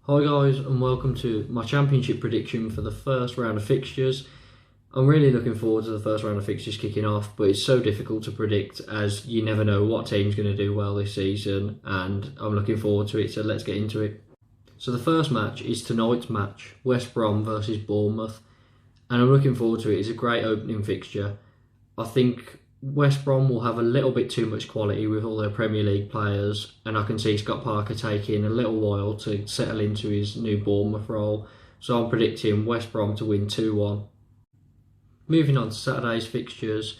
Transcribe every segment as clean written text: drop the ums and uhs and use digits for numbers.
Hi guys, and welcome to my championship prediction for the first round of fixtures. I'm really looking forward to the first round of fixtures kicking off, but it's so difficult to predict as you never know what team's going to do well this season, and I'm looking forward to it, so let's get into it. So the first match is tonight's match, West Brom versus Bournemouth, and I'm looking forward to it. It's a great opening fixture. I think West Brom will have a little bit too much quality with all their Premier League players, and I can see Scott Parker taking a little while to settle into his new Bournemouth role, so I'm predicting West Brom to win 2-1. Moving on to Saturday's fixtures,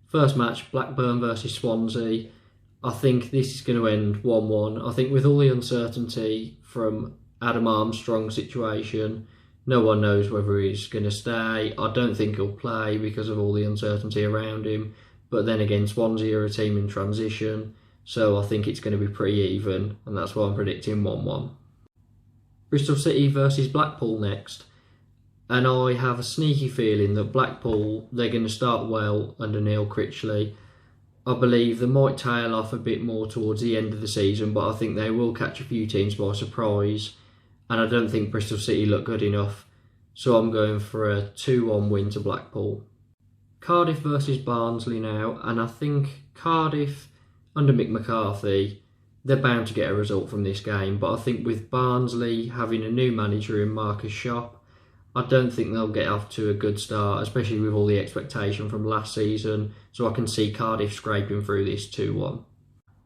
first match Blackburn versus Swansea. I think this is going to end 1-1. I think with all the uncertainty from Adam Armstrong's situation, no one knows whether he's going to stay. I don't think he'll play because of all the uncertainty around him. But then again, Swansea are a team in transition, so I think it's going to be pretty even, and that's why I'm predicting 1-1. Bristol City versus Blackpool next, and I have a sneaky feeling that Blackpool, they're going to start well under Neil Critchley. I believe they might tail off a bit more towards the end of the season, but I think they will catch a few teams by surprise, and I don't think Bristol City look good enough, so I'm going for a 2-1 win to Blackpool. Cardiff versus Barnsley now, and I think Cardiff, under Mick McCarthy, they're bound to get a result from this game, but I think with Barnsley having a new manager in Marcus Shop, I don't think they'll get off to a good start, especially with all the expectation from last season, so I can see Cardiff scraping through this 2-1.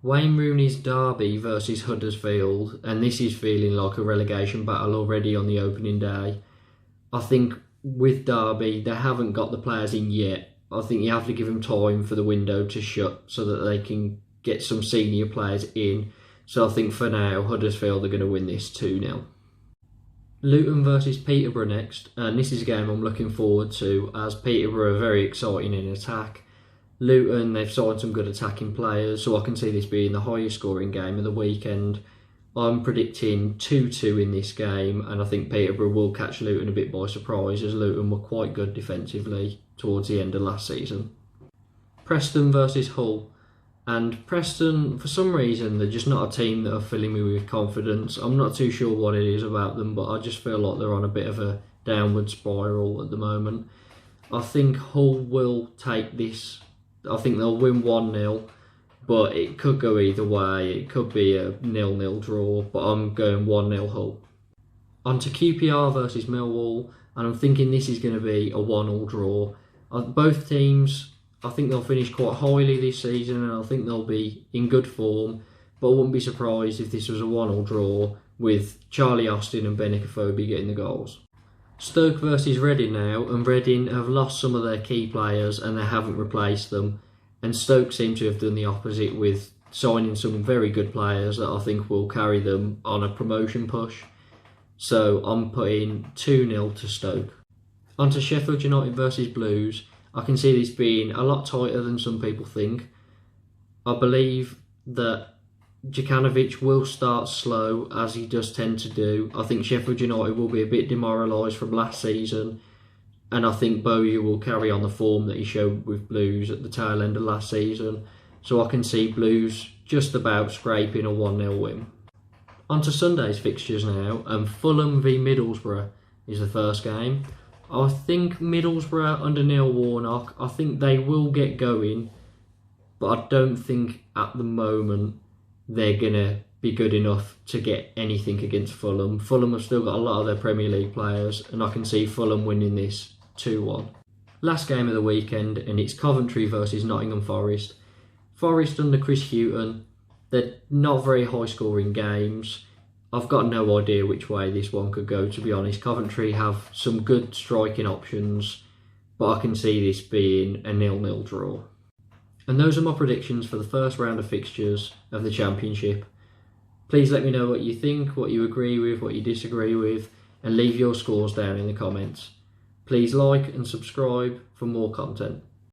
Wayne Rooney's derby versus Huddersfield, and this is feeling like a relegation battle already on the opening day. I think with Derby, they haven't got the players in yet. I think you have to give them time for the window to shut so that they can get some senior players in. So I think for now, Huddersfield are going to win this 2-0. Luton versus Peterborough next, and this is a game I'm looking forward to as Peterborough are very exciting in attack. Luton, they've signed some good attacking players, so I can see this being the highest scoring game of the weekend. I'm predicting 2-2 in this game, and I think Peterborough will catch Luton a bit by surprise as Luton were quite good defensively towards the end of last season. Preston versus Hull, and Preston, for some reason, they're just not a team that are filling me with confidence. I'm not too sure what it is about them, but I just feel like they're on a bit of a downward spiral at the moment. I think Hull will take this. I think they'll win 1-0. But it could go either way. It could be a 0-0 draw, but I'm going 1-0 Hull. On to QPR versus Millwall, and I'm thinking this is going to be a 1-1 draw. Both teams, I think they'll finish quite highly this season, and I think they'll be in good form, but I wouldn't be surprised if this was a 1-1 draw with Charlie Austin and Ben Ikafobi getting the goals. Stoke versus Reading now, and Reading have lost some of their key players and they haven't replaced them. And Stoke seem to have done the opposite with signing some very good players that I think will carry them on a promotion push. So I'm putting 2-0 to Stoke. On to Sheffield United versus Blues. I can see this being a lot tighter than some people think. I believe that Djukanovic will start slow, as he does tend to do. I think Sheffield United will be a bit demoralised from last season. And I think Bowyer will carry on the form that he showed with Blues at the tail end of last season. So I can see Blues just about scraping a 1-0 win. On to Sunday's fixtures now, and Fulham v Middlesbrough is the first game. I think Middlesbrough under Neil Warnock, I think they will get going, but I don't think at the moment they're going to be good enough to get anything against Fulham. Fulham have still got a lot of their Premier League players, and I can see Fulham winning this 2-1. Last game of the weekend, and it's Coventry versus Nottingham Forest. Forest under Chris Hughton, they're not very high scoring games. I've got no idea which way this one could go, to be honest. Coventry have some good striking options, but I can see this being a 0-0 draw. And those are my predictions for the first round of fixtures of the Championship. Please let me know what you think, what you agree with, what you disagree with, and leave your scores down in the comments. Please like and subscribe for more content.